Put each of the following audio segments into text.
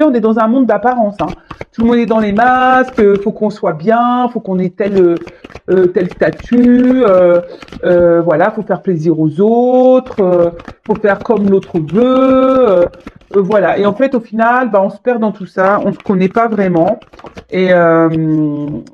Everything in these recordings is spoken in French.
on est dans un monde d'apparence. Hein. Tout le monde est dans les masques, faut qu'on soit bien, faut qu'on ait tel statut, voilà, faut faire plaisir aux autres, faut faire comme l'autre veut, voilà. Et en fait, au final, bah, on se perd dans tout ça, on se connaît pas vraiment, et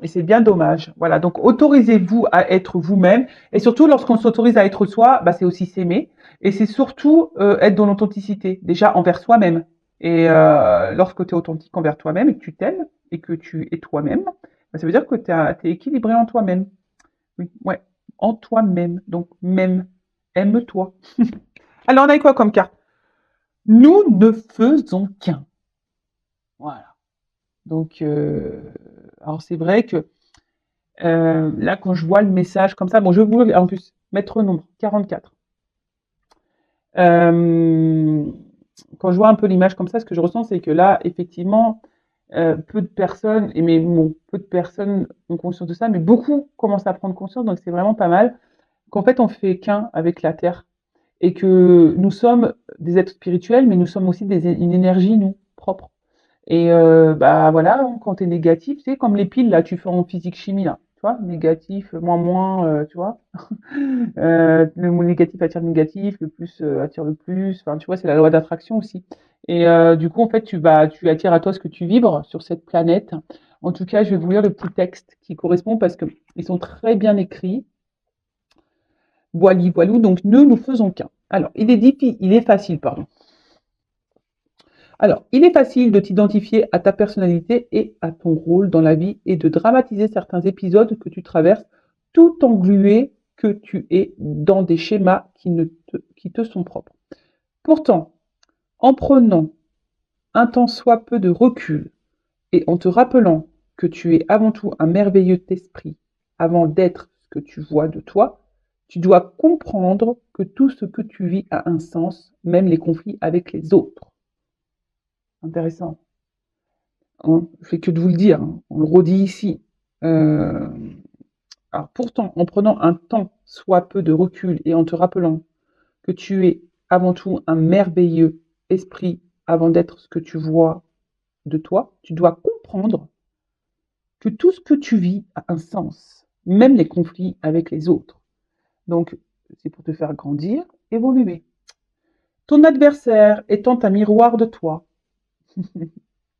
c'est bien dommage. Voilà. Donc, autorisez-vous à être vous-même, et surtout lorsqu'on s'autorise à être soi, bah, c'est aussi s'aimer, et c'est surtout être dans l'authenticité, déjà envers soi-même. Et lorsque tu es authentique envers toi-même et que tu t'aimes et que tu es toi-même, bah, ça veut dire que tu es équilibré en toi-même. Oui, ouais, en toi-même. Donc, même, aime-toi. Alors, on a quoi comme carte? Nous ne faisons qu'un. Voilà. Donc, alors c'est vrai que là, quand je vois le message comme ça, bon, je vais vous en plus mettre nombre 44. Euh, Quand je vois un peu l'image comme ça, ce que je ressens, c'est que là, effectivement, peu de personnes, et mais bon, peu de personnes ont conscience de ça, mais beaucoup commencent à prendre conscience, donc c'est vraiment pas mal, qu'en fait, on fait qu'un avec la Terre, et que nous sommes des êtres spirituels, mais nous sommes aussi une énergie, nous, propre. Et bah voilà, hein, quand tu es négatif, c'est comme les piles, là, tu fais en physique-chimie, là, tu vois, négatif, moins, tu vois. Le mot négatif attire le négatif, le plus attire le plus. Enfin, tu vois, c'est la loi d'attraction aussi. Et du coup, en fait, tu attires à toi ce que tu vibres sur cette planète. En tout cas, je vais vous lire le petit texte qui correspond parce que ils sont très bien écrits. Voili, voilou. Donc, ne nous faisons qu'un. Alors, il est facile, pardon. Alors, il est facile de t'identifier à ta personnalité et à ton rôle dans la vie et de dramatiser certains épisodes que tu traverses tout englué que tu es dans des schémas qui te sont propres. Pourtant, en prenant un tant soit peu de recul et en te rappelant que tu es avant tout un merveilleux esprit avant d'être ce que tu vois de toi, tu dois comprendre que tout ce que tu vis a un sens, même les conflits avec les autres. Intéressant. Hein, je fais que de vous le dire, hein, on le redit ici. Euh, alors pourtant, en prenant un temps, soit peu de recul, et en te rappelant que tu es avant tout un merveilleux esprit avant d'être ce que tu vois de toi, tu dois comprendre que tout ce que tu vis a un sens, même les conflits avec les autres. Donc, c'est pour te faire grandir, évoluer. Ton adversaire étant un miroir de toi.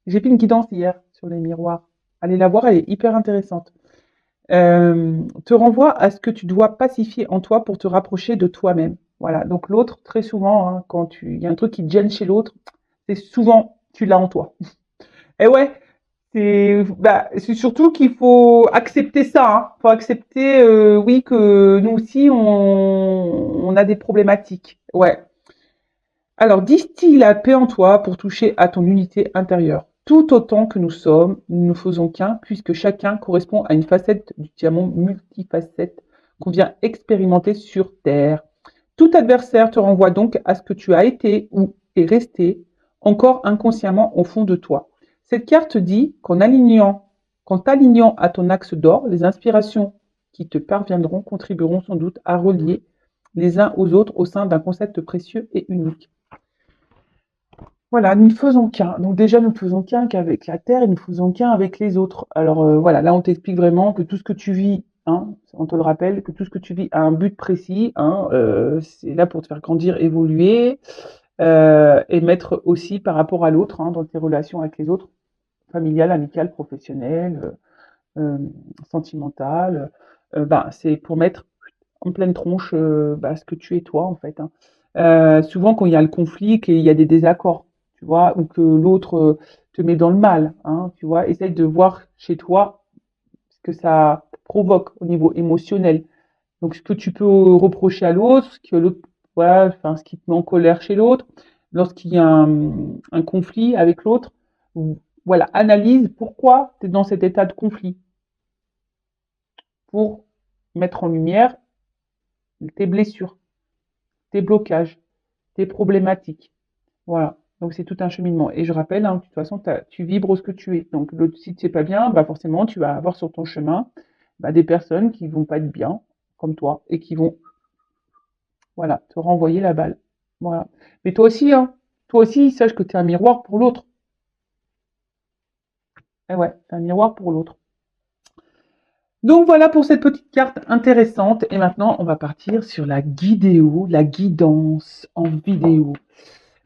J'ai fait une guidance hier sur les miroirs. Allez la voir, elle est hyper intéressante. Te renvoie à ce que tu dois pacifier en toi pour te rapprocher de toi-même. Voilà, donc l'autre, très souvent, hein, il y a un truc qui te gêne chez l'autre, c'est souvent tu l'as en toi. Et ouais, c'est surtout qu'il faut accepter ça. Hein. Faut accepter, oui, que nous aussi, on a des problématiques. Ouais. Alors, distille la paix en toi pour toucher à ton unité intérieure. Tout autant que nous sommes, nous ne faisons qu'un, puisque chacun correspond à une facette du diamant multifacette qu'on vient expérimenter sur Terre. Tout adversaire te renvoie donc à ce que tu as été ou est resté encore inconsciemment au fond de toi. Cette carte dit qu'en t'alignant à ton axe d'or, les inspirations qui te parviendront contribueront sans doute à relier les uns aux autres au sein d'un concept précieux et unique. Voilà, nous ne faisons qu'un. Donc déjà, nous ne faisons qu'un qu'avec la Terre et nous ne faisons qu'un avec les autres. Alors voilà, là on t'explique vraiment que tout ce que tu vis, hein, on te le rappelle, que tout ce que tu vis a un but précis, hein, c'est là pour te faire grandir, évoluer, et mettre aussi par rapport à l'autre, hein, dans tes relations avec les autres, familiales, amicales, professionnelles, sentimentales, ben, c'est pour mettre en pleine tronche bah, ce que tu es toi en fait. Hein. Souvent quand il y a le conflit, qu'il y a des désaccords, tu vois, ou que l'autre te met dans le mal, hein, tu vois, essaye de voir chez toi ce que ça provoque au niveau émotionnel. Donc ce que tu peux reprocher à l'autre, ce que l'autre, voilà, enfin, ce qui te met en colère chez l'autre, lorsqu'il y a un conflit avec l'autre, voilà, analyse pourquoi tu es dans cet état de conflit pour mettre en lumière tes blessures, tes blocages, tes problématiques. Voilà. Donc c'est tout un cheminement. Et je rappelle, hein, de toute façon, tu vibres ce que tu es. Donc si tu n'es pas bien, bah forcément, tu vas avoir sur ton chemin bah, des personnes qui vont pas être bien, comme toi, et qui vont, voilà, te renvoyer la balle. Voilà. Mais toi aussi, hein, toi aussi, sache que tu es un miroir pour l'autre. Eh ouais, c'est un miroir pour l'autre. Donc voilà pour cette petite carte intéressante. Et maintenant, on va partir sur la guidéo, la guidance en vidéo.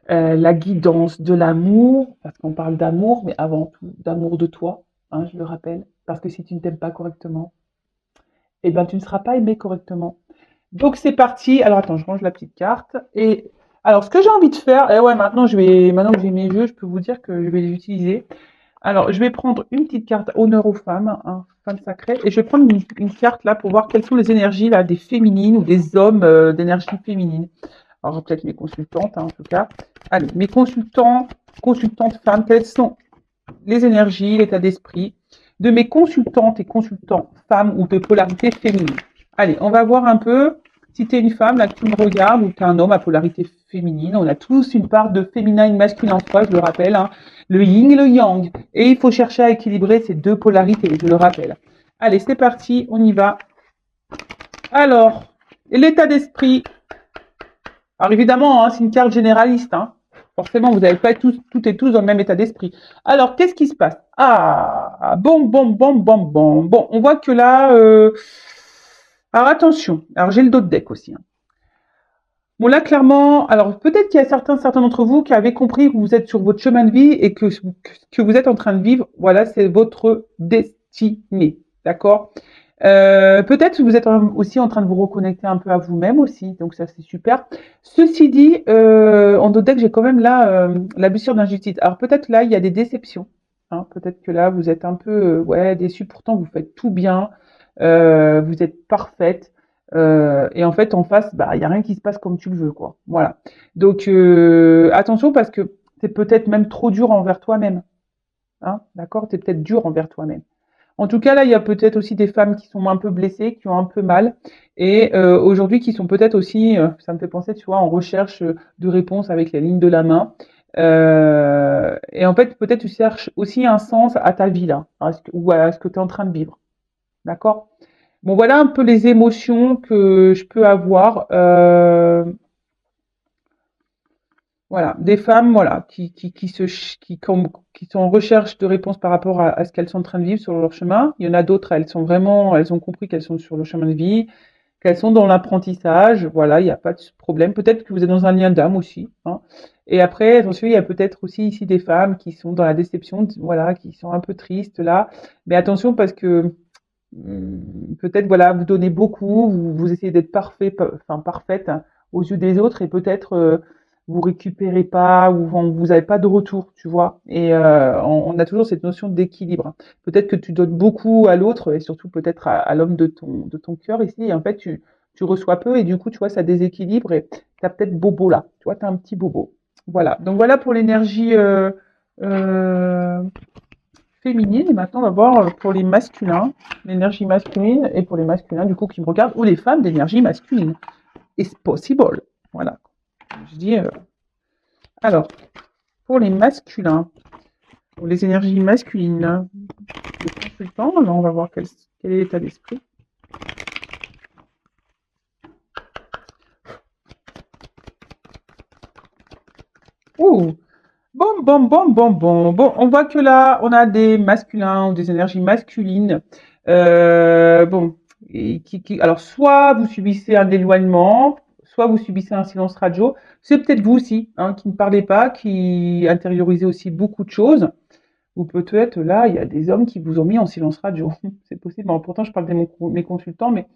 La guidance de l'amour, parce qu'on parle d'amour, mais avant tout d'amour de toi, hein, je le rappelle. Parce que si tu ne t'aimes pas correctement, eh ben, tu ne seras pas aimé correctement. Donc c'est parti. Alors attends, je range la petite carte. Et alors ce que j'ai envie de faire, et ouais, maintenant que j'ai mes jeux, je peux vous dire que je vais les utiliser. Alors je vais prendre une petite carte honneur aux femmes, hein, femme sacrée, et je vais prendre une carte là pour voir quelles sont les énergies là des féminines ou des hommes d'énergie féminine. Alors peut-être mes consultantes, hein, en tout cas. Allez, mes consultantes femmes, quelles sont les énergies, l'état d'esprit de mes consultantes et consultants femmes ou de polarité féminine. Allez, on va voir un peu. Si tu es une femme, là, que tu me regardes, ou tu es un homme à polarité féminine, on a tous une part de féminin et de masculin en soi, je le rappelle, hein, le yin et le yang. Et il faut chercher à équilibrer ces deux polarités, je le rappelle. Allez, c'est parti, on y va. Alors, l'état d'esprit. Alors évidemment, hein, c'est une carte généraliste, hein. Forcément, vous n'avez pas toutes et tous dans le même état d'esprit. Alors, qu'est-ce qui se passe? Ah, bon, bon, bon, bon, bon. Bon, on voit que là... Alors, attention. Alors, j'ai le dos de deck aussi, hein. Bon, là, clairement... Alors, peut-être qu'il y a certains d'entre vous qui avaient compris que vous êtes sur votre chemin de vie et que vous êtes en train de vivre. Voilà, c'est votre destinée. D'accord? Peut-être que vous êtes aussi en train de vous reconnecter un peu à vous-même aussi, donc ça c'est super. Ceci dit, en d'autres decks, j'ai quand même là la blessure d'injustice. Alors peut-être là, il y a des déceptions, hein. Peut-être que là, vous êtes un peu ouais, déçu, pourtant vous faites tout bien, vous êtes parfaite, et en fait, en face, bah, il n'y a rien qui se passe comme tu le veux, quoi. Voilà. Donc attention parce que c'est peut-être même trop dur envers toi-même, hein, d'accord? C'est peut-être dur envers toi-même. En tout cas, là, il y a peut-être aussi des femmes qui sont un peu blessées, qui ont un peu mal, et aujourd'hui qui sont peut-être aussi, ça me fait penser, tu vois, en recherche de réponses avec la ligne de la main. Et en fait, peut-être tu cherches aussi un sens à ta vie là, ou à ce que tu es en train de vivre. D'accord? Bon, voilà un peu les émotions que je peux avoir. Voilà, des femmes, voilà, qui sont en recherche de réponses par rapport à ce qu'elles sont en train de vivre sur leur chemin. Il y en a d'autres, elles ont compris qu'elles sont sur le chemin de vie, qu'elles sont dans l'apprentissage. Voilà, il n'y a pas de problème. Peut-être que vous êtes dans un lien d'âme aussi, hein. Et après, attention, il y a peut-être aussi ici des femmes qui sont dans la déception, voilà, qui sont un peu tristes là. Mais attention parce que peut-être, voilà, vous donnez beaucoup, vous essayez d'être parfait, enfin parfaite, hein, aux yeux des autres et peut-être vous récupérez pas ou vous n'avez pas de retour, tu vois. Et on a toujours cette notion d'équilibre. Peut-être que tu donnes beaucoup à l'autre et surtout peut-être à l'homme de ton cœur ici. Et en fait, tu reçois peu et du coup, tu vois, ça déséquilibre et tu as peut-être bobo là. Tu vois, tu as un petit bobo. Voilà. Donc voilà pour l'énergie euh, féminine. Et maintenant, on va voir pour les masculins, l'énergie masculine, et pour les masculins, du coup, qui me regardent, ou les femmes d'énergie masculine. It's possible. Voilà. Je dis, alors, pour les masculins, pour les énergies masculines, le consultant, là, on va voir quel est l'état d'esprit. Oh, bon, bon, bon, bon, bon. Bon, on voit que là, on a des masculins ou des énergies masculines. Bon, alors soit vous subissez un éloignement, soit vous subissez un silence radio. C'est peut-être vous aussi, hein, qui ne parlez pas, qui intériorisez aussi beaucoup de choses. Ou peut-être là, il y a des hommes qui vous ont mis en silence radio. C'est possible. Bon, pourtant, je parle de mes consultants, mais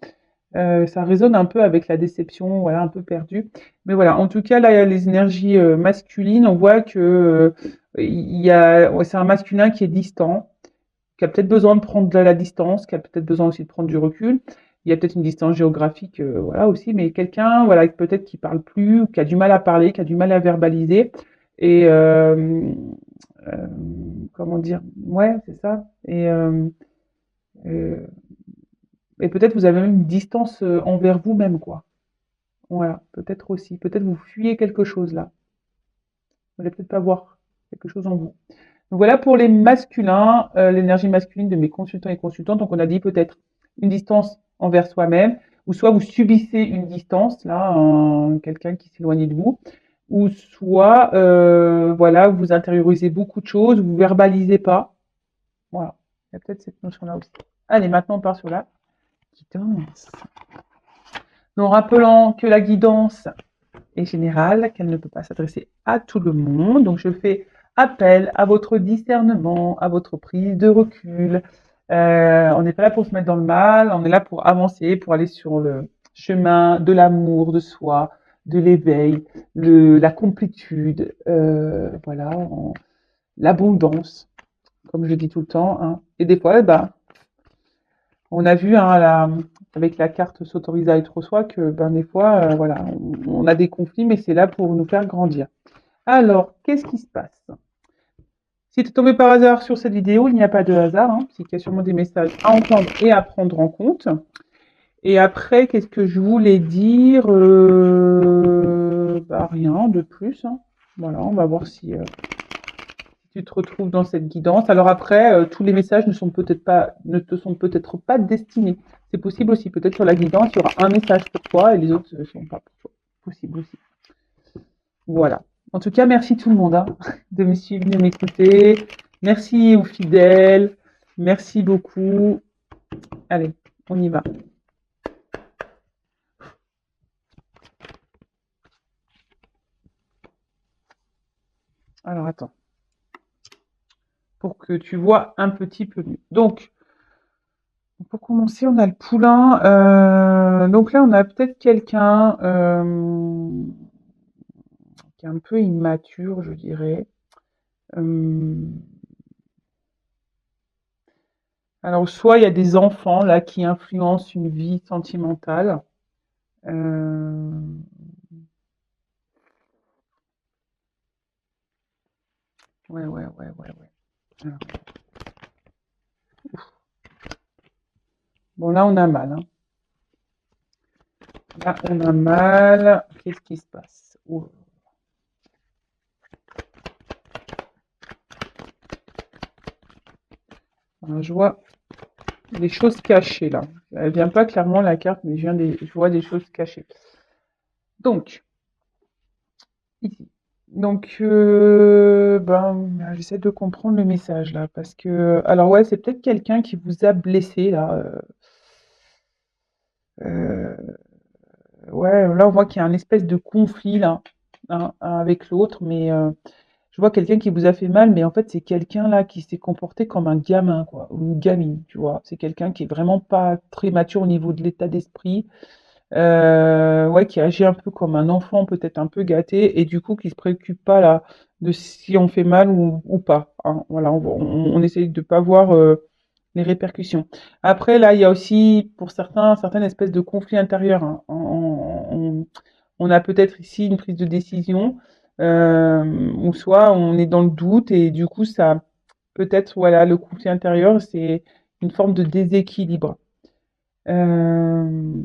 ça résonne un peu avec la déception, voilà, un peu perdue. Mais voilà, en tout cas, là, il y a les énergies masculines. On voit que ouais, c'est un masculin qui est distant, qui a peut-être besoin de prendre de la distance, qui a peut-être besoin aussi de prendre du recul. Il y a peut-être une distance géographique, voilà aussi, mais quelqu'un, voilà, peut-être qui parle plus, ou qui a du mal à parler, qui a du mal à verbaliser. Et euh, comment dire, ouais, c'est ça. Euh, et peut-être vous avez même une distance envers vous-même, quoi. Voilà, peut-être aussi. Peut-être vous fuyez quelque chose là. Vous n'allez peut-être pas voir quelque chose en vous. Donc voilà pour les masculins, l'énergie masculine de mes consultants et consultantes. Donc on a dit peut-être une distance envers soi-même, ou soit vous subissez une distance, là, quelqu'un qui s'éloigne de vous, ou soit voilà, vous intériorisez beaucoup de choses, vous verbalisez pas. Voilà, il y a peut-être cette notion-là aussi. Allez, maintenant on part sur la guidance. Donc, rappelant que la guidance est générale, qu'elle ne peut pas s'adresser à tout le monde. Donc, je fais appel à votre discernement, à votre prise de recul. On n'est pas là pour se mettre dans le mal, on est là pour avancer, pour aller sur le chemin de l'amour de soi, de l'éveil, la complétude, voilà, l'abondance, comme je dis tout le temps. Hein. Et des fois, on a vu avec la carte s'autoriser à être soi que des fois, voilà, on a des conflits, mais c'est là pour nous faire grandir. Alors, qu'est-ce qui se passe? Si tu es tombé par hasard sur cette vidéo, il n'y a pas de hasard, hein, c'est qu'il y a sûrement des messages à entendre et à prendre en compte. Et après, qu'est-ce que je voulais dire? Rien de plus. Hein. Voilà, on va voir si tu te retrouves dans cette guidance. Alors après, tous les messages ne te sont peut-être pas destinés. C'est possible aussi. Peut-être sur la guidance, il y aura un message pour toi et les autres ne sont pas pour toi. Possible aussi. Voilà. En tout cas, merci tout le monde hein, de me suivre, de m'écouter. Merci aux fidèles. Merci beaucoup. Allez, on y va. Alors, attends. Pour que tu vois un petit peu mieux. Donc, pour commencer, on a le poulain. Donc là, on a peut-être quelqu'un qui est un peu immature, je dirais. Alors, soit il y a des enfants là qui influencent une vie sentimentale. Ouais. Alors, bon, là, on a mal. Hein. Là, on a mal. Qu'est-ce qui se passe? Alors, je vois des choses cachées là. Elle vient pas clairement la carte, mais je vois des choses cachées. Donc, ici. Donc, j'essaie de comprendre le message là, parce que, alors ouais, c'est peut-être quelqu'un qui vous a blessé là. Ouais, là on voit qu'il y a un espèce de conflit là, hein, avec l'autre, mais je vois quelqu'un qui vous a fait mal, mais en fait c'est quelqu'un là qui s'est comporté comme un gamin quoi, ou une gamine, tu vois. C'est quelqu'un qui est vraiment pas très mature au niveau de l'état d'esprit. Ouais, qui agit un peu comme un enfant, peut-être un peu gâté, et du coup qui se préoccupe pas là de si on fait mal ou pas. Hein. Voilà, on essaye de pas voir les répercussions. Après, là, il y a aussi pour certaines espèces de conflits intérieurs. Hein. On a peut-être ici une prise de décision, ou soit on est dans le doute et du coup ça peut-être voilà le conflit intérieur, c'est une forme de déséquilibre. Euh,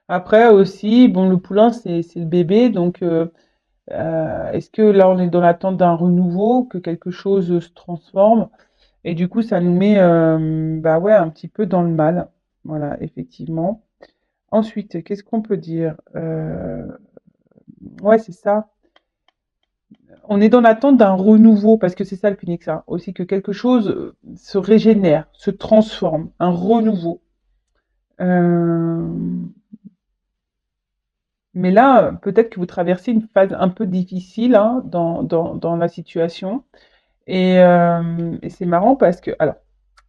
Après aussi, bon, le poulain, c'est le bébé, donc est-ce que là, on est dans l'attente d'un renouveau, que quelque chose se transforme? Et du coup, ça nous met, ouais, un petit peu dans le mal. Voilà, effectivement. Ensuite, qu'est-ce qu'on peut dire? Ouais, c'est ça. On est dans l'attente d'un renouveau, parce que c'est ça le phoenix, hein, aussi que quelque chose se régénère, se transforme, un renouveau. Euh, Mais là, peut-être que vous traversez une phase un peu difficile hein, dans la situation. Et c'est marrant parce que, alors,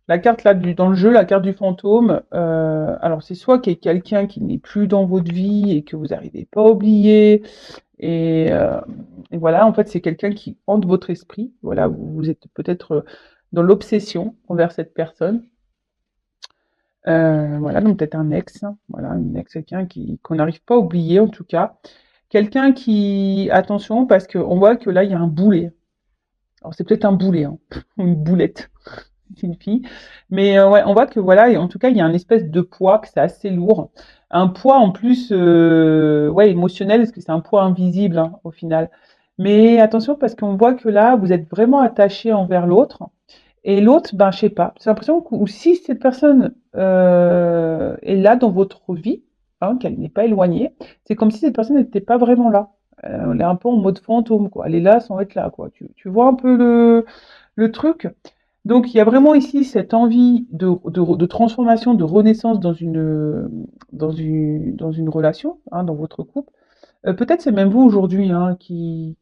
la carte là dans le jeu, la carte du fantôme, alors c'est soit qu'il y ait quelqu'un qui n'est plus dans votre vie et que vous n'arrivez pas à oublier. Et, euh, et voilà, en fait, c'est quelqu'un qui hante votre esprit. Voilà, vous êtes peut-être dans l'obsession envers cette personne. Voilà, donc peut-être un ex, hein, voilà, un ex, quelqu'un qu'on n'arrive pas à oublier en tout cas. Quelqu'un qui, attention, parce qu'on voit que là, il y a un boulet. Alors, c'est peut-être un boulet, hein, ou une boulette, c'est une fille. Mais ouais, on voit que voilà, et en tout cas, il y a un espèce de poids, que c'est assez lourd. Un poids en plus, ouais, émotionnel, parce que c'est un poids invisible hein, au final. Mais attention, parce qu'on voit que là, vous êtes vraiment attaché envers l'autre. Et l'autre, je sais pas. C'est l'impression que ou si cette personne est là dans votre vie, hein, qu'elle n'est pas éloignée, c'est comme si cette personne n'était pas vraiment là. Elle est un peu en mode fantôme, quoi. Elle est là sans être là, quoi. Tu vois un peu le truc? Donc il y a vraiment ici cette envie de transformation, de renaissance dans une relation, hein, dans votre couple. Peut-être c'est même vous aujourd'hui, hein, qui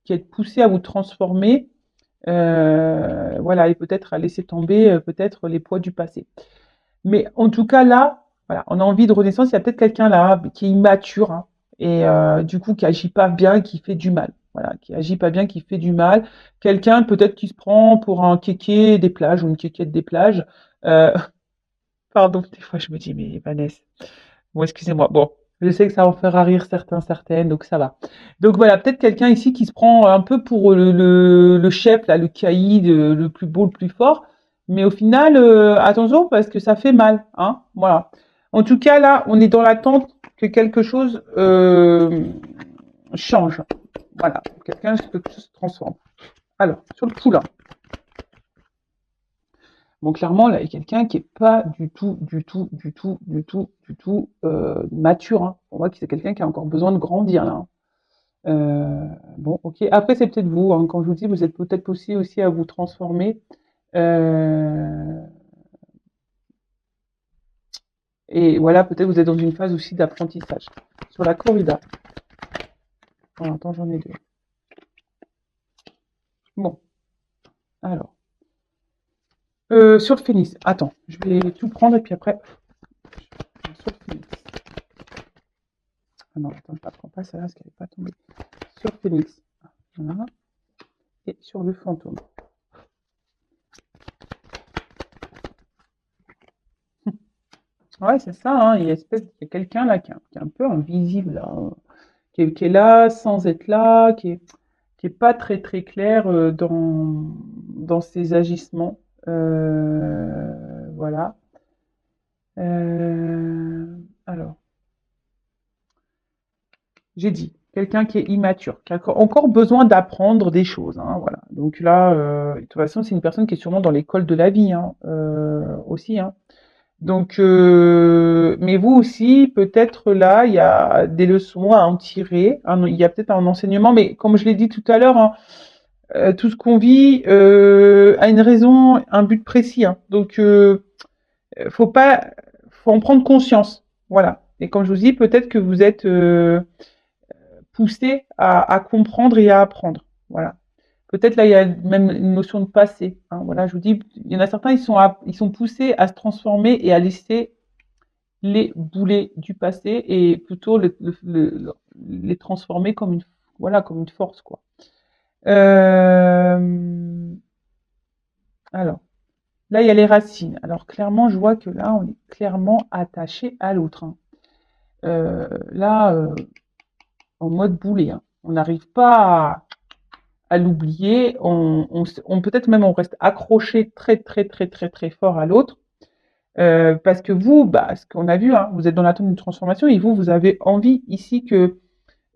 êtes poussé à vous transformer, voilà, et peut-être à laisser tomber peut-être les poids du passé. Mais en tout cas là, voilà, on a envie de renaissance. Il y a peut-être quelqu'un là qui est immature, hein, et du coup qui agit pas bien, qui fait du mal. Voilà, qui agit pas bien, qui fait du mal. Quelqu'un peut-être qui se prend pour un kéké des plages ou une kékette des plages. Euh, pardon, des fois je me dis mais Vanessa. Bon, excusez-moi. Bon, je sais que ça en fera rire certains, certaines, donc ça va. Donc voilà, peut-être quelqu'un ici qui se prend un peu pour le chef, là, le caïd, le plus beau, le plus fort. Mais au final, attention parce que ça fait mal, hein. Voilà. En tout cas, là, on est dans l'attente que quelque chose change. Voilà, quelqu'un quelque chose se transforme. Alors, sur le poulain. Bon, clairement, là, il y a quelqu'un qui est pas du tout mature, hein. On voit que c'est quelqu'un qui a encore besoin de grandir, là, hein. Bon, ok. Après, c'est peut-être vous, hein. Quand je vous dis, vous êtes peut-être aussi à vous transformer. Euh, et voilà, peut-être vous êtes dans une phase aussi d'apprentissage. Sur la corrida. Oh, attends, j'en ai deux. Bon, alors. Sur le phénix. Attends, je vais tout prendre et puis après. Sur le phénix. Ah non, attends, je ne la prends pas, celle-là, parce qu'elle n'est pas tombée. Sur le phénix. Voilà. Et sur le fantôme. Ouais, c'est ça, hein. Il y a quelqu'un là qui est un peu invisible, là, hein, qui est là sans être là, qui est pas très très clair dans ses agissements. Voilà. Euh, alors, j'ai dit quelqu'un qui est immature, qui a encore besoin d'apprendre des choses, hein, voilà. Donc là, de toute façon, c'est une personne qui est sûrement dans l'école de la vie, hein, aussi, hein. Donc, mais vous aussi, peut-être là, il y a des leçons à en tirer. Il y a peut-être un enseignement, mais comme je l'ai dit tout à l'heure, hein, tout ce qu'on vit a une raison, un but précis, hein. Donc, faut pas, faut en prendre conscience. Voilà. Et comme je vous dis, peut-être que vous êtes poussé à comprendre et à apprendre. Voilà. Peut-être là, il y a même une notion de passé, hein. Voilà, je vous dis, il y en a certains, ils sont poussés à se transformer et à laisser les boulets du passé et plutôt les transformer comme voilà, comme une force, quoi. Euh, alors, là, il y a les racines. Alors, clairement, je vois que là, on est clairement attaché à l'autre, hein. Là, en mode boulet, hein. On n'arrive pas à l'oublier. Peut-être même on reste accroché très, très, très, très, très fort à l'autre. Parce que vous, bah, ce qu'on a vu, hein, vous êtes dans l'attente d'une transformation et vous avez envie ici que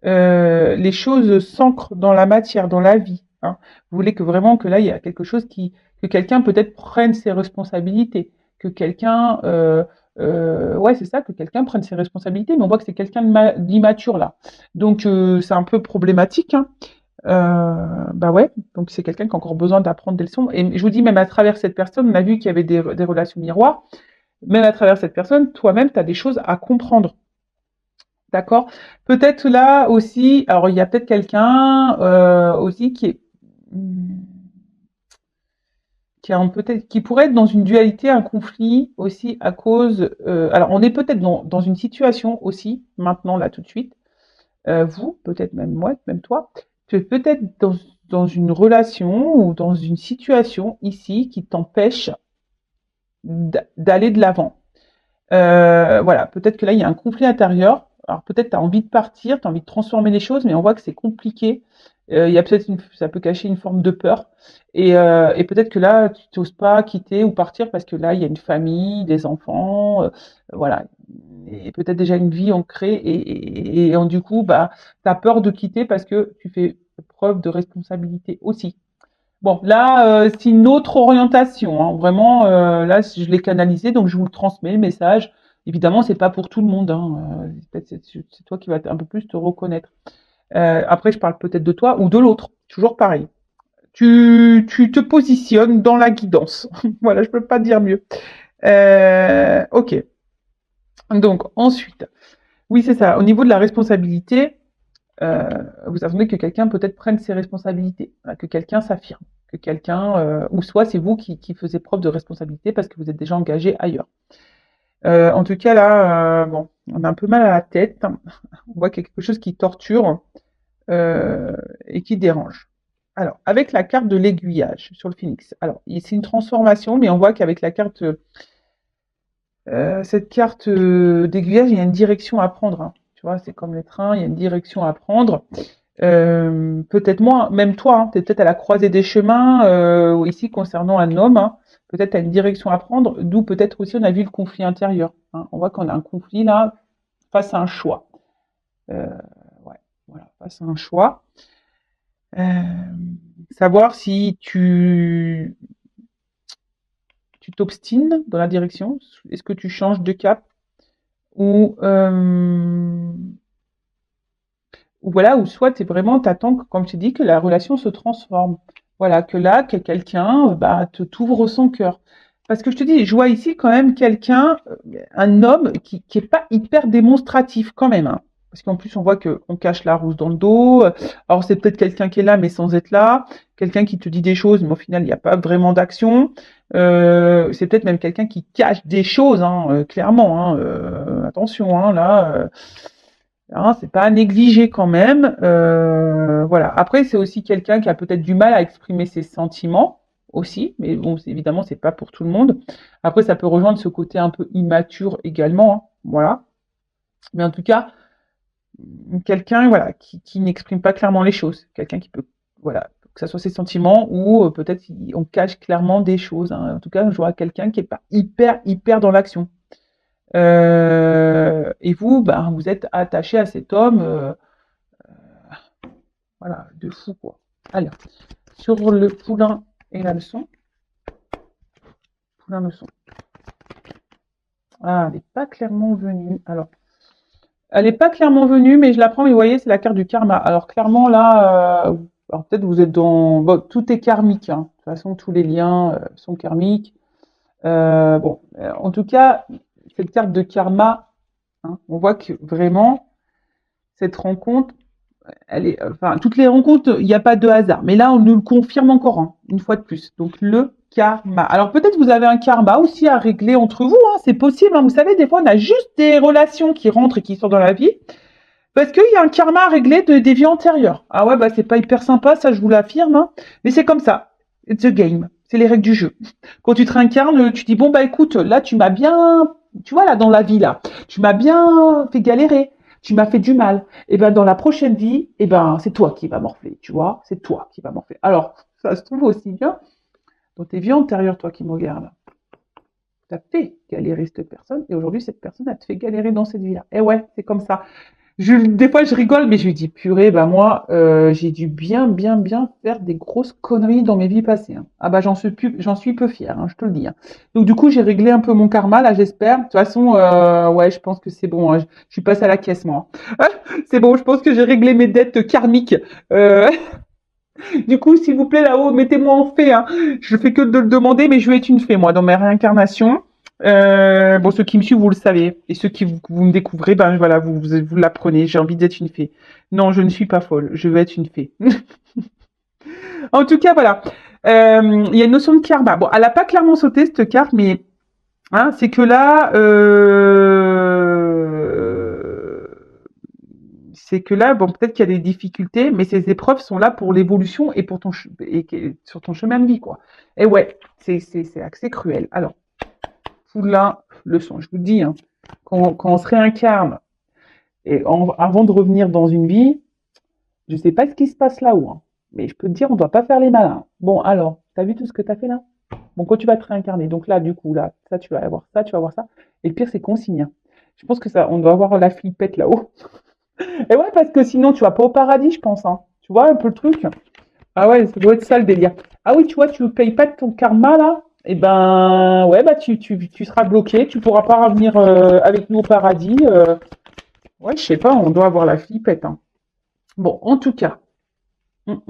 les choses s'ancrent dans la matière, dans la vie, hein. Vous voulez que vraiment que là, il y a quelque chose que quelqu'un peut-être prenne ses responsabilités, que quelqu'un, ouais, c'est ça, que quelqu'un prenne ses responsabilités, mais on voit que c'est quelqu'un d'immature là. Donc c'est un peu problématique, hein. Bah ouais, donc c'est quelqu'un qui a encore besoin d'apprendre des leçons. Et je vous dis, même à travers cette personne, on a vu qu'il y avait des relations miroirs. Même à travers cette personne, toi-même, tu as des choses à comprendre. D'accord? Peut-être là aussi, alors il y a peut-être quelqu'un aussi qui pourrait être dans une dualité, un conflit aussi à cause. Alors on est peut-être dans une situation aussi maintenant là tout de suite. Vous, peut-être même moi, même toi, tu es peut-être dans une relation ou dans une situation ici qui t'empêche d'aller de l'avant. Voilà, peut-être que là, il y a un conflit intérieur. Alors peut-être tu as envie de partir, tu as envie de transformer les choses, mais on voit que c'est compliqué. Il y a peut-être ça peut cacher une forme de peur. Et peut-être que là, tu n'oses pas quitter ou partir parce que là, il y a une famille, des enfants, voilà. Et peut-être déjà une vie ancrée. Du coup, bah, tu as peur de quitter parce que tu fais preuve de responsabilité aussi. Bon, là, c'est une autre orientation, hein. Vraiment, là, je l'ai canalisé, donc je vous le transmets, le message. Évidemment, c'est pas pour tout le monde, hein. Peut-être c'est toi qui vas un peu plus te reconnaître. Après, je parle peut-être de toi ou de l'autre. Toujours pareil. Tu te positionnes dans la guidance. Voilà, je peux pas dire mieux. Ok. Donc, ensuite, oui, c'est ça. Au niveau de la responsabilité, vous attendez que quelqu'un peut-être prenne ses responsabilités, voilà, que quelqu'un s'affirme, que quelqu'un, ou soit c'est vous qui faisiez preuve de responsabilité parce que vous êtes déjà engagé ailleurs. En tout cas, là, bon, on a un peu mal à la tête. On voit quelque chose qui torture et qui dérange. Alors, avec la carte de l'aiguillage sur le phénix. Alors, c'est une transformation, mais on voit qu'avec la carte, cette carte d'aiguillage, il y a une direction à prendre, hein. Tu vois, c'est comme les trains, il y a une direction à prendre. Peut-être moi, même toi, hein, tu es peut-être à la croisée des chemins, ici concernant un homme, hein, peut-être tu as une direction à prendre, d'où peut-être aussi on a vu le conflit intérieur, hein. On voit qu'on a un conflit là face à un choix. Euh, ouais, voilà, face à un choix. Euh, Savoir si tu t'obstines dans la direction, est-ce que tu changes de cap ou voilà, ou soit tu vraiment, t'attends, comme tu dis, que la relation se transforme. Voilà, que là, que quelqu'un bah, t'ouvre son cœur. Parce que je te dis, je vois ici quand même quelqu'un, un homme qui est pas hyper démonstratif quand même, hein. Parce qu'en plus, on voit qu'on cache la rousse dans le dos. Alors, c'est peut-être quelqu'un qui est là, mais sans être là. Quelqu'un qui te dit des choses, mais au final, il n'y a pas vraiment d'action. C'est peut-être même quelqu'un qui cache des choses, hein, clairement, hein. Attention, hein, là. Hein, c'est pas à négliger quand même. Voilà. Après, c'est aussi quelqu'un qui a peut-être du mal à exprimer ses sentiments aussi, mais bon, évidemment, c'est pas pour tout le monde. Après, ça peut rejoindre ce côté un peu immature également, hein. Voilà. Mais en tout cas, quelqu'un voilà qui n'exprime pas clairement les choses, quelqu'un qui peut voilà que ça soit ses sentiments ou peut-être on cache clairement des choses, hein. En tout cas, je vois quelqu'un qui est pas hyper dans l'action. Et vous, ben, vous êtes attaché à cet homme. Voilà, de fou, quoi. Alors, sur le poulain et la leçon. Poulain leçon. Ah, elle n'est pas clairement venue. Alors, elle n'est pas clairement venue, mais je la prends, mais vous voyez, c'est la carte du karma. Alors, clairement, là, alors peut-être vous êtes dans... Bon, tout est karmique, hein. De toute façon, tous les liens sont karmiques. Bon, en tout cas, cette carte de karma, hein, on voit que vraiment, cette rencontre, enfin, toutes les rencontres, il n'y a pas de hasard. Mais là, on nous le confirme encore, hein, une fois de plus. Donc, le karma. Alors, peut-être vous avez un karma aussi à régler entre vous, hein, c'est possible, hein. Vous savez, des fois, on a juste des relations qui rentrent et qui sortent dans la vie parce qu'il y a un karma à régler des vies antérieures. Ah ouais, bah, c'est pas hyper sympa, ça, je vous l'affirme, hein. Mais c'est comme ça. It's the game. C'est les règles du jeu. Quand tu te réincarnes, tu dis, bon, bah, écoute, là, tu m'as bien, tu vois, là, dans la vie, là, tu m'as bien fait galérer. Tu m'as fait du mal. Et ben dans la prochaine vie, et ben c'est toi qui vas morfler, tu vois, c'est toi qui vas morfler. Alors ça se trouve aussi bien dans tes vies antérieures, toi qui me regardes. Tu as fait galérer cette personne et aujourd'hui cette personne a te fait galérer dans cette vie-là. Et ouais, c'est comme ça. Des fois je rigole, mais je lui dis purée, bah moi j'ai dû bien faire des grosses conneries dans mes vies passées, hein. Ah bah j'en suis peu fière, hein, je te le dis, hein. Donc du coup j'ai réglé un peu mon karma là, j'espère. De toute façon, ouais, je pense que c'est bon, hein. Je suis passée à la caisse moi. C'est bon, je pense que j'ai réglé mes dettes karmiques. Euh, du coup, s'il vous plaît là-haut, mettez-moi en fée, hein. Je fais que de le demander, mais je vais être une fée moi dans mes réincarnations. Bon, ceux qui me suivent, vous le savez. Et ceux qui vous me découvrez, ben voilà, vous l'apprenez. J'ai envie d'être une fée. Non, je ne suis pas folle. Je veux être une fée. En tout cas, voilà. Il y a une notion de karma. Bon, elle n'a pas clairement sauté cette carte, mais hein, c'est que là, bon, peut-être qu'il y a des difficultés, mais ces épreuves sont là pour l'évolution et pour sur ton chemin de vie, quoi. Et ouais, c'est assez cruel. Alors, poulain, leçon, je vous dis, hein, quand on se réincarne et avant de revenir dans une vie, je sais pas ce qui se passe là-haut, hein, mais je peux te dire, on doit pas faire les malins. Bon, alors, t'as vu tout ce que t'as fait là? Bon, quand tu vas te réincarner, donc là, du coup, là, ça, tu vas avoir ça, tu vas avoir ça. Et le pire, c'est qu'on signe, hein. Je pense que ça, on doit avoir la flippette là-haut. Et ouais, parce que sinon, tu vas pas au paradis, je pense, hein. Tu vois un peu le truc? Ah ouais, ça doit être ça le délire. Ah oui, tu vois, tu ne payes pas de ton karma là? Eh ben, ouais, bah tu seras bloqué, tu pourras pas revenir avec nous au paradis. Ouais, je sais pas, on doit avoir la flippette, hein. Bon, en tout cas. Bon,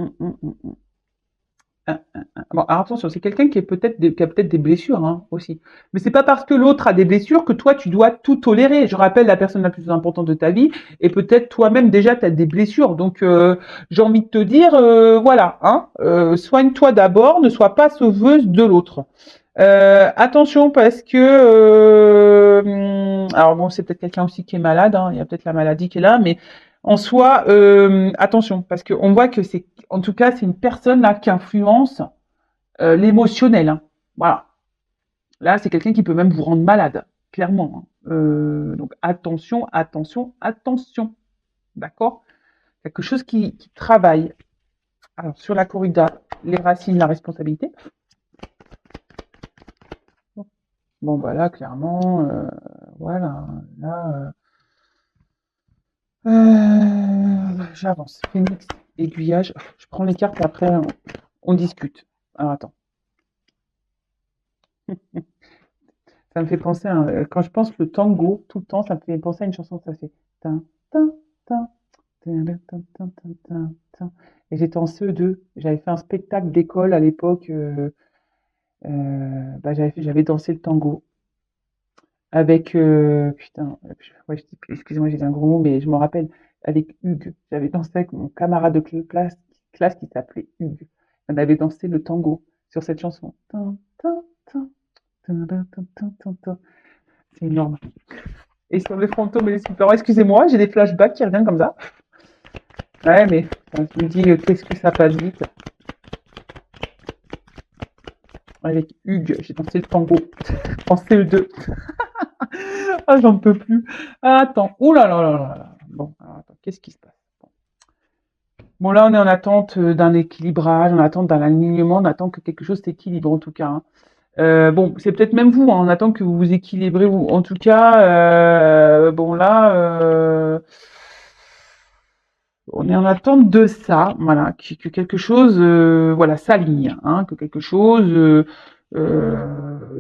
alors attention, c'est quelqu'un qui est qui a peut-être des blessures hein, aussi. Mais c'est pas parce que l'autre a des blessures que toi tu dois tout tolérer. Je rappelle la personne la plus importante de ta vie et peut-être toi-même déjà tu as des blessures. Donc j'ai envie de te dire voilà, hein, soigne-toi d'abord, ne sois pas sauveuse de l'autre. Attention parce que alors bon c'est peut-être quelqu'un aussi qui est malade, hein, il y a peut-être la maladie qui est là, mais en soi attention parce qu'on voit que c'est en tout cas c'est une personne là qui influence l'émotionnel. Hein. Voilà. Là, c'est quelqu'un qui peut même vous rendre malade, clairement. Hein. Donc attention, attention, attention. D'accord. Quelque chose qui travaille. Alors, sur la corrida, les racines, la responsabilité. Bon, bah là, clairement, voilà. Là, j'avance. Phoenix, aiguillage. Je prends les cartes et après, on discute. Alors, attends. Ça me fait penser à, quand je pense le tango, tout le temps, ça me fait penser à une chanson, ça fait tin, tin, tin, tin, tin, tin, tin, tin, tin. Et j'étais en CE2, j'avais fait un spectacle d'école à l'époque, bah, j'avais dansé le tango avec, putain, ouais, excusez-moi, j'ai dit un gros mot, mais je me rappelle, avec Hugues. J'avais dansé avec mon camarade de classe qui s'appelait Hugues. On avait dansé le tango sur cette chanson. Tin, tin, tin, tin, tin, tin, tin, tin, tin. C'est énorme. Et sur les fantômes et les super. Excusez-moi, j'ai des flashbacks qui reviennent comme ça. Ouais, mais je me dis, qu'est-ce que ça passe vite. Avec Hugues, j'ai dansé le tango en CE2. Ah, j'en peux plus. Ah, attends, ouh là là là là là. Bon, alors, attends, qu'est-ce qui se passe? Bon, là, on est en attente d'un équilibrage, en attente d'un alignement, on attend que quelque chose s'équilibre en tout cas. Hein. Bon, c'est peut-être même vous, hein, on attend que vous vous équilibrez vous. En tout cas, bon là, on est en attente de ça, voilà, que quelque chose, voilà, s'aligne, hein, que quelque chose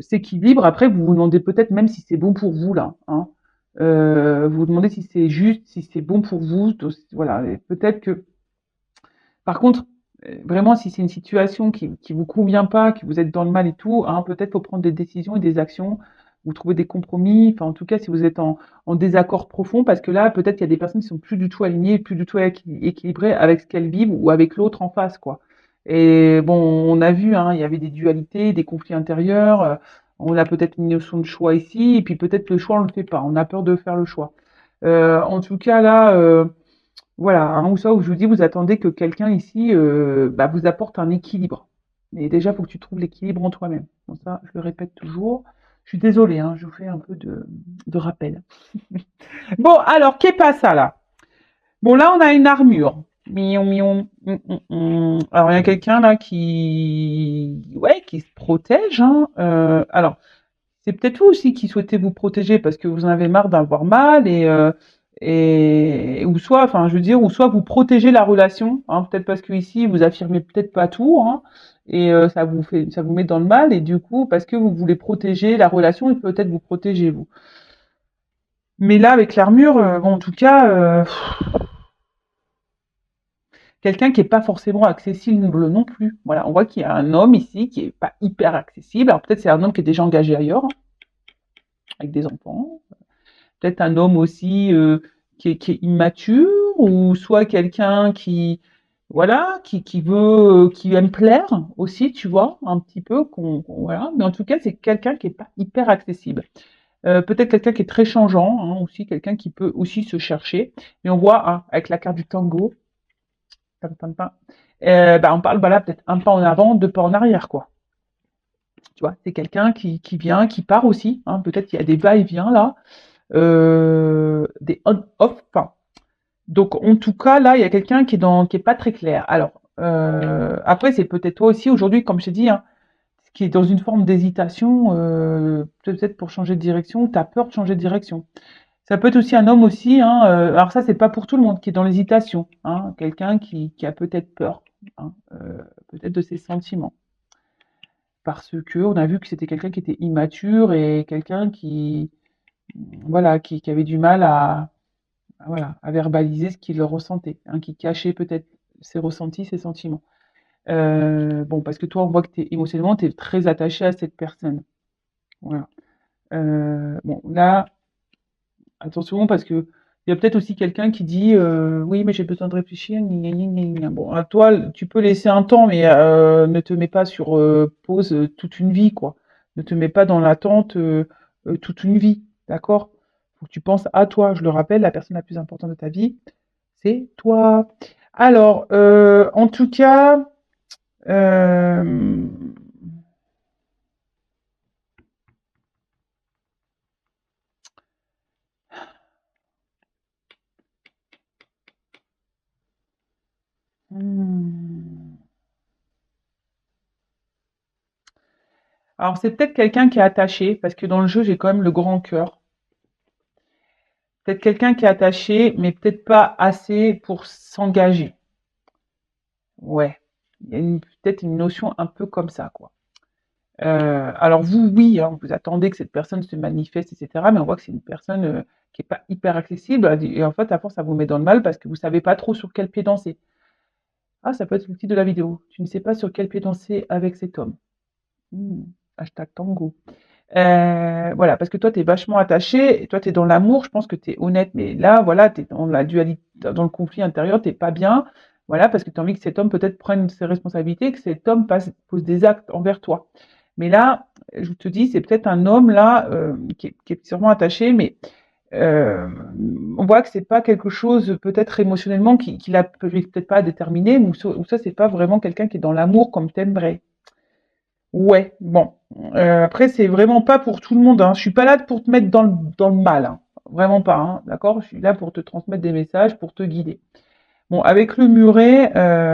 s'équilibre. Après, vous vous demandez peut-être même si c'est bon pour vous là, hein. Vous vous demandez si c'est juste, si c'est bon pour vous, voilà. Et peut-être que, par contre, vraiment, si c'est une situation qui vous convient pas, que vous êtes dans le mal et tout, hein, peut-être faut prendre des décisions et des actions, vous trouvez des compromis. Enfin, en tout cas, si vous êtes en désaccord profond, parce que là, peut-être qu'il y a des personnes qui sont plus du tout alignées, plus du tout équilibrées avec ce qu'elles vivent ou avec l'autre en face, quoi. Et bon, on a vu, hein, il y avait des dualités, des conflits intérieurs. On a peut-être une notion de choix ici, et puis peut-être le choix on le fait pas. On a peur de faire le choix. En tout cas, là. Voilà, hein, ou ça, où je vous dis, vous attendez que quelqu'un ici bah, vous apporte un équilibre. Mais déjà, il faut que tu trouves l'équilibre en toi-même. Bon, ça, je le répète toujours. Je suis désolée, hein, je vous fais un peu de rappel. Bon, alors, qu'est pas ça là? Bon, là, on a une armure. Mion, mion. Alors, il y a quelqu'un là ouais, qui se protège. Hein. Alors, c'est peut-être vous aussi qui souhaitez vous protéger parce que vous en avez marre d'avoir mal et ou soit, enfin, je veux dire, ou soit vous protégez la relation, hein, peut-être parce que ici vous affirmez peut-être pas tout, hein, et ça vous met dans le mal et du coup parce que vous voulez protéger la relation et peut-être vous protéger vous. Mais là avec l'armure, bon, en tout cas, quelqu'un qui est pas forcément accessible non plus. Voilà, on voit qu'il y a un homme ici qui est pas hyper accessible. Alors peut-être c'est un homme qui est déjà engagé ailleurs, hein, avec des enfants. Peut-être un homme aussi qui est immature ou soit quelqu'un qui voilà qui veut qui aime plaire aussi tu vois un petit peu voilà mais en tout cas c'est quelqu'un qui est pas hyper accessible peut-être quelqu'un qui est très changeant hein, aussi quelqu'un qui peut aussi se chercher mais on voit hein, avec la carte du tango pam, pam, pam, bah, on parle voilà peut-être un pas en avant deux pas en arrière quoi tu vois c'est quelqu'un qui vient qui part aussi hein, peut-être qu'il y a des va-et-vient là des on-off. Enfin, donc, en tout cas, là, il y a quelqu'un qui est pas très clair. Alors, après, c'est peut-être toi aussi aujourd'hui, comme je t'ai dit, hein, qui est dans une forme d'hésitation, peut-être pour changer de direction, tu as peur de changer de direction. Ça peut être aussi un homme aussi, hein, alors ça, c'est pas pour tout le monde, qui est dans l'hésitation, hein, quelqu'un qui a peut-être peur, hein, peut-être de ses sentiments. Parce que on a vu que c'était quelqu'un qui était immature et quelqu'un qui, voilà, qui avait du mal voilà, à verbaliser ce qu'il ressentait, hein, qui cachait peut-être ses ressentis, ses sentiments. Bon, parce que toi, on voit que émotionnellement, tu es très attaché à cette personne. Voilà. Bon, là, attention, parce que il y a peut-être aussi quelqu'un qui dit oui, mais j'ai besoin de réfléchir. Gna, gna, gna, gna. Bon, à toi, tu peux laisser un temps, mais ne te mets pas sur pause toute une vie, quoi. Ne te mets pas dans l'attente toute une vie, d'accord? Faut que tu penses à toi. Je le rappelle, la personne la plus importante de ta vie, c'est toi. Alors, en tout cas, euh, hmm. Alors, c'est peut-être quelqu'un qui est attaché, parce que dans le jeu, j'ai quand même le grand cœur. Peut-être quelqu'un qui est attaché, mais peut-être pas assez pour s'engager. Ouais. Il y a peut-être une notion un peu comme ça, quoi. Alors vous, oui, hein, vous attendez que cette personne se manifeste, etc. Mais on voit que c'est une personne qui est pas hyper accessible. Et en fait, à force, ça vous met dans le mal parce que vous savez pas trop sur quel pied danser. Ah, ça peut être le titre de la vidéo. Tu ne sais pas sur quel pied danser avec cet homme. Hmm, hashtag tango. Voilà, parce que toi, tu es vachement attaché, et toi, tu es dans l'amour, je pense que tu es honnête, mais là, voilà, tu es dans la dualité, dans le conflit intérieur, tu pas bien, voilà, parce que tu as envie que cet homme peut-être prenne ses responsabilités, que cet homme pose des actes envers toi. Mais là, je te dis, c'est peut-être un homme là qui est sûrement attaché, mais euh, on voit que c'est pas quelque chose peut-être émotionnellement qu'il a peut-être pas à déterminer, ou ça, c'est pas vraiment quelqu'un qui est dans l'amour comme t'aimerais. Ouais, bon. Après, c'est vraiment pas pour tout le monde, hein. Je suis pas là pour te mettre dans le mal, hein. Vraiment pas, hein, d'accord? Je suis là pour te transmettre des messages, pour te guider. Bon, avec le muret,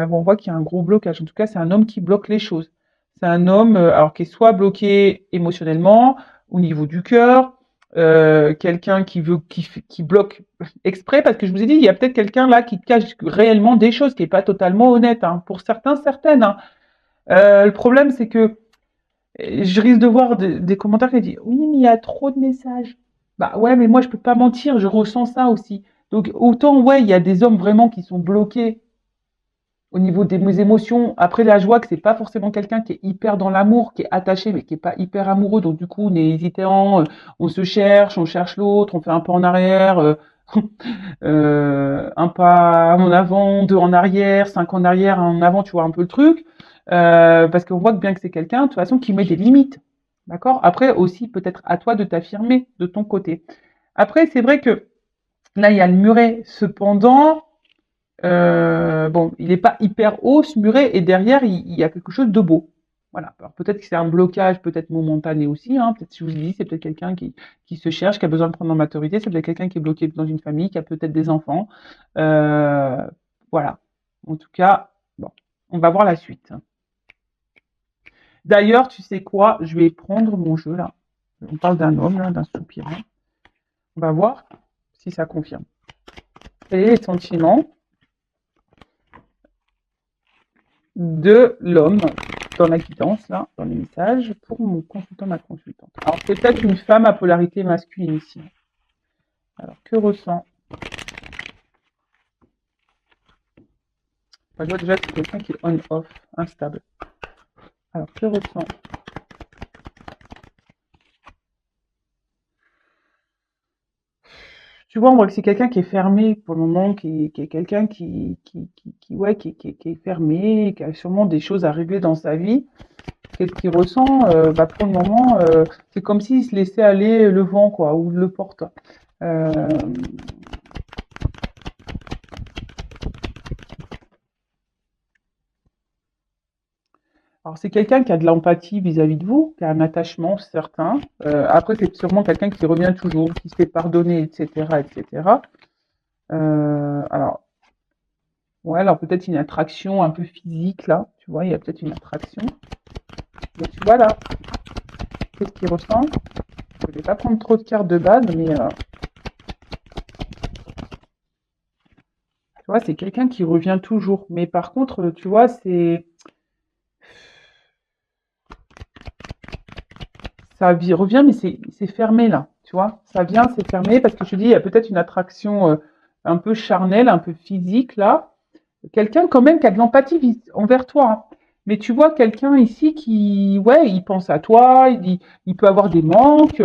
bon, on voit qu'il y a un gros blocage. En tout cas, c'est un homme qui bloque les choses. C'est un homme, alors qui est soit bloqué émotionnellement, au niveau du cœur, quelqu'un qui bloque exprès, parce que je vous ai dit, il y a peut-être quelqu'un là qui cache réellement des choses, qui est pas totalement honnête, hein. Pour certains, certaines, hein. Le problème, c'est que je risque de voir des commentaires qui disent oui, mais il y a trop de messages. Bah ouais, mais moi je peux pas mentir, je ressens ça aussi. Donc autant ouais, il y a des hommes vraiment qui sont bloqués au niveau des mes émotions. Après là, je vois que c'est pas forcément quelqu'un qui est hyper dans l'amour, qui est attaché, mais qui est pas hyper amoureux. Donc du coup, on est hésitant, on se cherche, on cherche l'autre, on fait un pas en arrière, un pas en avant, deux en arrière, cinq en arrière, un en avant, tu vois un peu le truc. Parce qu'on voit que bien que c'est quelqu'un, de toute façon, qui met des limites. D'accord? Après, aussi, peut-être à toi de t'affirmer de ton côté. Après, c'est vrai que là, il y a le muret. Cependant, bon, il n'est pas hyper haut, ce muret, et derrière, il y a quelque chose de beau. Voilà. Alors peut-être que c'est un blocage, peut-être momentané aussi, hein. Peut-être, si je vous dis, c'est peut-être quelqu'un qui se cherche, qui a besoin de prendre en maturité. C'est peut-être quelqu'un qui est bloqué dans une famille, qui a peut-être des enfants. Euh, voilà. En tout cas, bon, on va voir la suite. D'ailleurs, tu sais quoi? Je vais prendre mon jeu là. On parle d'un homme, là, d'un soupirant. On va voir si ça confirme. Quels sont les sentiments de l'homme dans la guidance, là, dans les messages, pour mon consultant, ma consultante. Alors, c'est peut-être une femme à polarité masculine ici. Alors, que ressent? Enfin, je vois déjà que c'est quelqu'un qui est on-off, instable. Alors, que ressent? Tu vois, on voit que c'est quelqu'un qui est fermé pour le moment, qui est quelqu'un ouais, qui est fermé, qui a sûrement des choses à régler dans sa vie. Qu'est-ce qu'il ressent? Bah, pour le moment, c'est comme s'il se laissait aller le vent, quoi, ou le porte. Euh, alors, c'est quelqu'un qui a de l'empathie vis-à-vis de vous, qui a un attachement certain. Après, c'est sûrement quelqu'un qui revient toujours, qui se fait pardonner, etc., etc. Alors, ouais, alors peut-être une attraction un peu physique, là. Tu vois, il y a peut-être une attraction. Mais tu vois, là, qu'est-ce qu'il ressent? Je ne vais pas prendre trop de cartes de base, mais tu vois, c'est quelqu'un qui revient toujours. Mais par contre, tu vois, revient, mais c'est fermé là, tu vois. Ça vient, c'est fermé parce que je te dis, il y a peut-être une attraction un peu charnel, un peu physique là. Quelqu'un quand même qui a de l'empathie envers toi, hein. Mais tu vois quelqu'un ici qui, ouais, il pense à toi, il peut avoir des manques,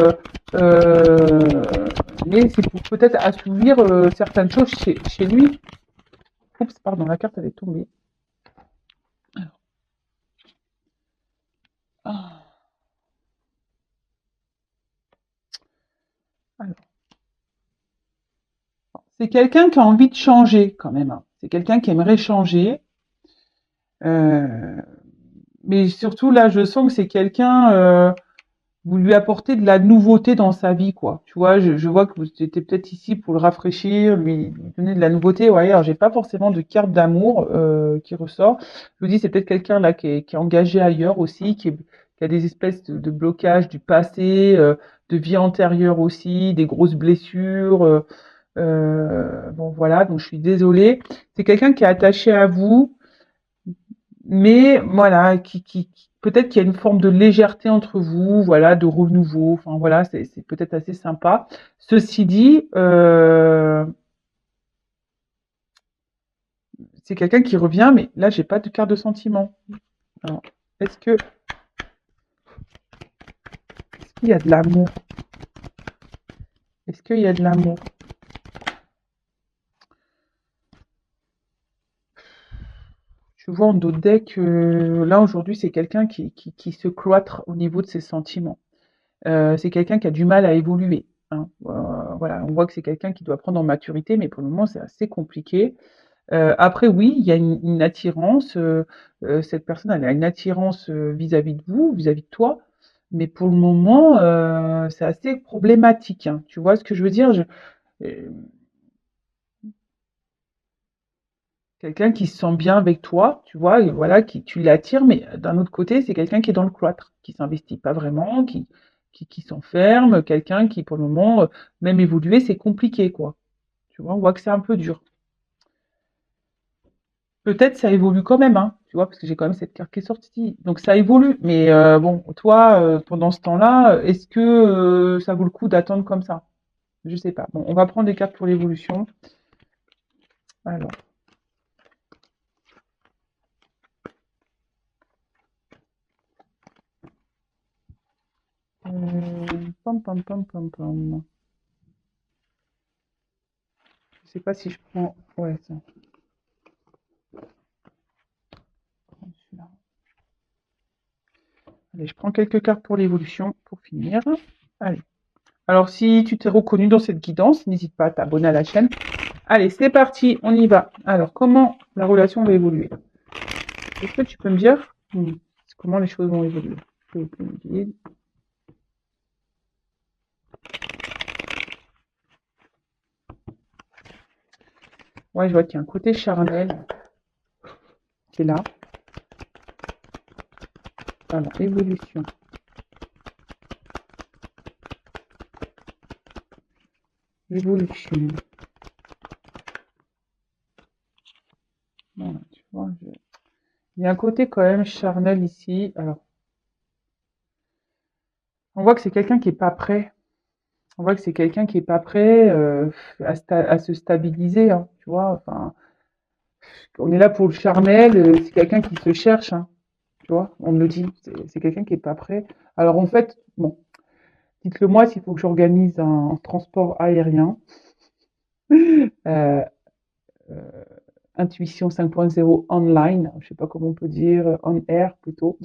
mais c'est pour peut-être assouvir certaines choses chez lui. Oups, pardon, la carte elle est tombée. Ah, alors. C'est quelqu'un qui a envie de changer quand même, hein. C'est quelqu'un qui aimerait changer. Euh, mais surtout là, je sens que c'est quelqu'un, vous lui apportez de la nouveauté dans sa vie, quoi. Tu vois, je vois que vous étiez peut-être ici pour le rafraîchir, lui donner de la nouveauté. Ouais, alors j'ai pas forcément de carte d'amour qui ressort. Je vous dis, c'est peut-être quelqu'un là qui est engagé ailleurs aussi, qui a des espèces de blocages du passé, de vie antérieure aussi, des grosses blessures. Bon voilà, donc je suis désolée. C'est quelqu'un qui est attaché à vous, mais voilà, peut-être qu'il y a une forme de légèreté entre vous, voilà, de renouveau. Enfin voilà, c'est peut-être assez sympa. Ceci dit, c'est quelqu'un qui revient, mais là j'ai pas de carte de sentiment. Alors, est-ce que est-ce qu'il y a de l'amour? Est-ce qu'il y a de l'amour? Je vois en dos de deck, là aujourd'hui c'est quelqu'un qui se cloître au niveau de ses sentiments. C'est quelqu'un qui a du mal à évoluer, hein. Voilà, on voit que c'est quelqu'un qui doit prendre en maturité, mais pour le moment, c'est assez compliqué. Après, oui, il y a une attirance. Cette personne, elle a une attirance vis-à-vis de vous, vis-à-vis de toi, mais pour le moment, c'est assez problématique, hein. Tu vois ce que je veux dire? Euh, Quelqu'un qui se sent bien avec toi, tu vois, et voilà, qui tu l'attires, mais d'un autre côté, c'est quelqu'un qui est dans le cloître, qui s'investit pas vraiment, qui s'enferme, quelqu'un qui, pour le moment, même évoluer, c'est compliqué, quoi. Tu vois, on voit que c'est un peu dur. Peut-être ça évolue quand même, hein, tu vois, parce que j'ai quand même cette carte qui est sortie. Donc ça évolue, mais bon, toi, pendant ce temps-là, est-ce que ça vaut le coup d'attendre comme ça? Je sais pas. Bon, on va prendre des cartes pour l'évolution. Alors, pam pam pam pam pam. Je sais pas si je prends. Ouais, ça. Celui-là. Allez, je prends quelques cartes pour l'évolution pour finir. Allez. Alors, si tu t'es reconnu dans cette guidance, n'hésite pas à t'abonner à la chaîne. Allez, c'est parti, on y va. Alors, comment la relation va évoluer? Est-ce que tu peux me dire comment les choses vont évoluer? Ouais, je vois qu'il y a un côté charnel qui est là. Alors, évolution. Évolution. Voilà, tu vois, il y a un côté quand même charnel ici. Alors, on voit que c'est quelqu'un qui est pas prêt. On voit que c'est quelqu'un qui est pas prêt à se stabiliser, hein, tu vois. Enfin, on est là pour le charnel. C'est quelqu'un qui se cherche, hein, tu vois. On me le dit. C'est quelqu'un qui est pas prêt. Alors en fait, bon, dites-le moi s'il faut que j'organise un transport aérien. Euh, euh, Intuition 5.0 online, je sais pas comment on peut dire, on air plutôt.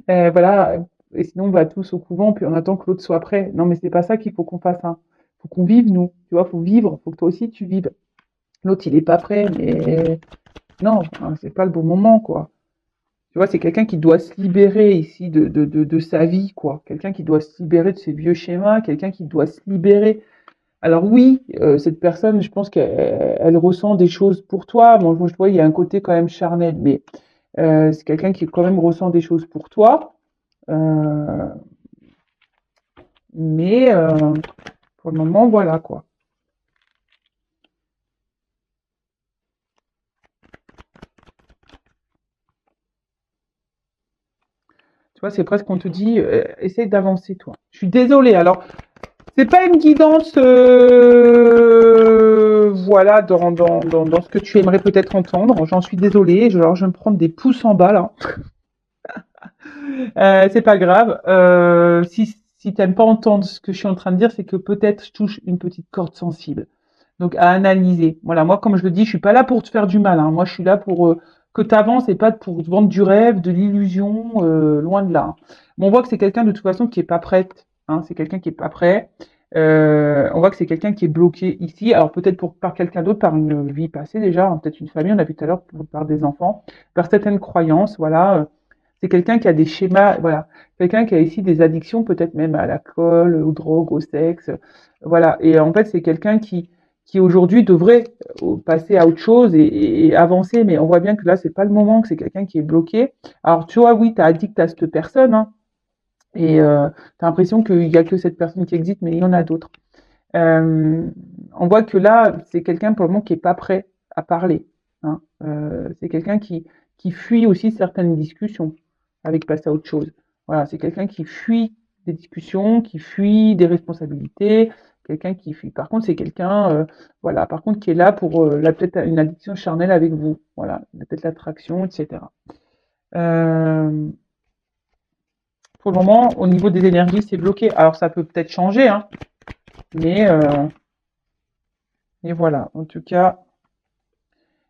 Voilà, et sinon on va tous au couvent, puis on attend que l'autre soit prêt. Non, mais c'est pas ça qu'il faut qu'on fasse, hein. Faut qu'on vive, nous. Tu vois, faut vivre, faut que toi aussi tu vives. L'autre, il est pas prêt, mais non, enfin, c'est pas le bon moment, quoi. Tu vois, c'est quelqu'un qui doit se libérer ici de sa vie, quoi. Quelqu'un qui doit se libérer de ses vieux schémas, quelqu'un qui doit se libérer. Alors oui, cette personne, je pense qu'elle ressent des choses pour toi. Moi, je vois, il y a un côté quand même charnel, mais c'est quelqu'un qui quand même ressent des choses pour toi. Euh, mais pour le moment, voilà quoi. Tu vois, c'est presque qu'on te dit, essaye d'avancer toi. Je suis désolée. Alors, c'est pas une guidance voilà, dans ce que tu aimerais peut-être entendre. J'en suis désolée. Alors, je vais me prendre des pouces en bas, là. C'est pas grave. Si t'aimes pas entendre ce que je suis en train de dire, c'est que peut-être je touche une petite corde sensible. Donc à analyser. Voilà, moi comme je le dis, je suis pas là pour te faire du mal, hein. Moi je suis là pour que tu avances et pas pour te vendre du rêve, de l'illusion, loin de là, hein. Mais on voit que c'est quelqu'un de toute façon qui est pas prête, hein. C'est quelqu'un qui est pas prêt. On voit que c'est quelqu'un qui est bloqué ici. Alors peut-être par quelqu'un d'autre, par une vie passée déjà, hein, peut-être une famille, on a vu tout à l'heure, par des enfants, par certaines croyances, voilà. C'est quelqu'un qui a des schémas, voilà. Quelqu'un qui a ici des addictions, peut-être même à l'alcool, aux drogues, au sexe, voilà. Et en fait, c'est quelqu'un qui aujourd'hui devrait passer à autre chose et avancer, mais on voit bien que là, c'est pas le moment, que c'est quelqu'un qui est bloqué. Alors, tu vois, oui, tu as dit que tu as cette personne, hein, et tu as l'impression qu'il y a que cette personne qui existe, mais il y en a d'autres. Euh, on voit que là, c'est quelqu'un pour le moment qui est pas prêt à parler, hein. C'est quelqu'un qui fuit aussi certaines discussions avec passer à autre chose. Voilà, c'est quelqu'un qui fuit des discussions, qui fuit des responsabilités, quelqu'un qui fuit. Par contre, c'est quelqu'un, voilà, par contre, qui est là pour peut-être une addiction charnelle avec vous. Voilà, peut-être l'attraction, etc. Euh, pour le moment, au niveau des énergies, c'est bloqué. Alors, ça peut peut-être changer, hein, mais, euh, mais voilà. En tout cas,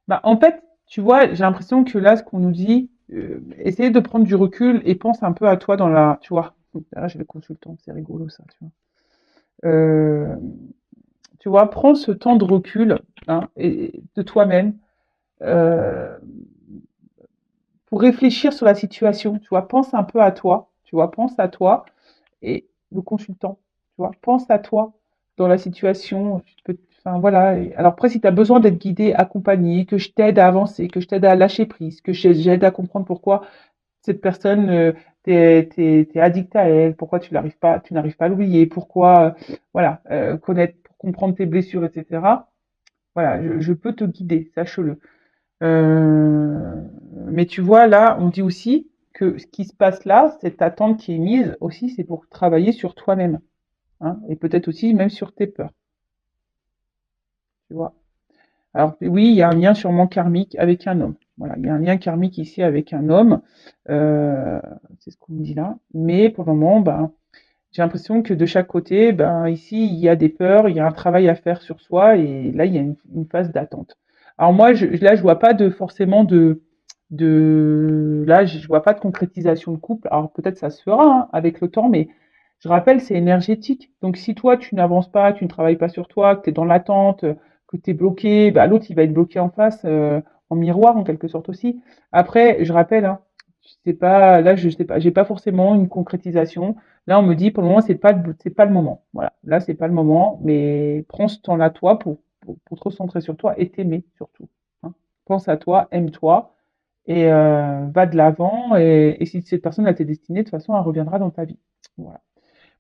bah, en fait, tu vois, j'ai l'impression que là, ce qu'on nous dit, essayez de prendre du recul et pense un peu à toi dans la, tu vois. Là, j'ai le consultant, c'est rigolo ça, tu vois. Euh, Tu vois, prends ce temps de recul, hein, et de toi-même, euh, pour réfléchir sur la situation. Tu vois, pense un peu à toi. Tu vois, pense à toi et le consultant. Tu vois, pense à toi dans la situation. Enfin voilà. Alors après, si tu as besoin d'être guidé, accompagné, que je t'aide à avancer, que je t'aide à lâcher prise, que j'aide à comprendre pourquoi cette personne, t'es addict à elle, pourquoi tu n'arrives pas à l'oublier, pourquoi, voilà, connaître, pour comprendre tes blessures, etc. Voilà, je peux te guider, sache-le. Euh, mais tu vois, là, on dit aussi que ce qui se passe là, cette attente qui est mise aussi, c'est pour travailler sur toi-même, hein, et peut-être aussi même sur tes peurs, tu vois. Alors oui, il y a un lien sûrement karmique avec un homme. Voilà, il y a un lien karmique ici avec un homme, euh, c'est ce qu'on me dit là. Mais pour le moment, ben, j'ai l'impression que de chaque côté, ben, ici, il y a des peurs, il y a un travail à faire sur soi, et là, il y a une phase d'attente. Alors moi, là, je vois pas forcément là, je vois pas de concrétisation de couple. Alors peut-être ça se fera, hein, avec le temps, mais je rappelle, c'est énergétique. Donc si toi, tu n'avances pas, tu ne travailles pas sur toi, que tu es dans l'attente, que tu es bloqué, bah, l'autre, il va être bloqué en face, en miroir, en quelque sorte aussi. Après, je rappelle, hein, c'est pas, là, je sais pas, j'ai pas forcément une concrétisation. Là, on me dit, pour le moment, c'est pas le moment. Voilà. Là, c'est pas le moment, mais prends ce temps-là, toi, pour te recentrer sur toi et t'aimer, surtout, hein. Pense à toi, aime-toi et va de l'avant. Et si cette personne a été destinée, de toute façon, elle reviendra dans ta vie. Voilà.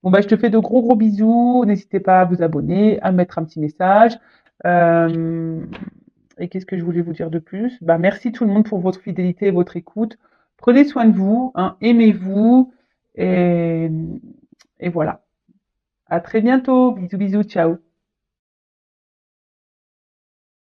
Bon, bah, je te fais de gros, gros bisous. N'hésitez pas à vous abonner, à mettre un petit message. Euh, et qu'est-ce que je voulais vous dire de plus? Bah, merci tout le monde pour votre fidélité et votre écoute. Prenez soin de vous, hein, aimez-vous. Et, et voilà. À très bientôt. Bisous, bisous, ciao.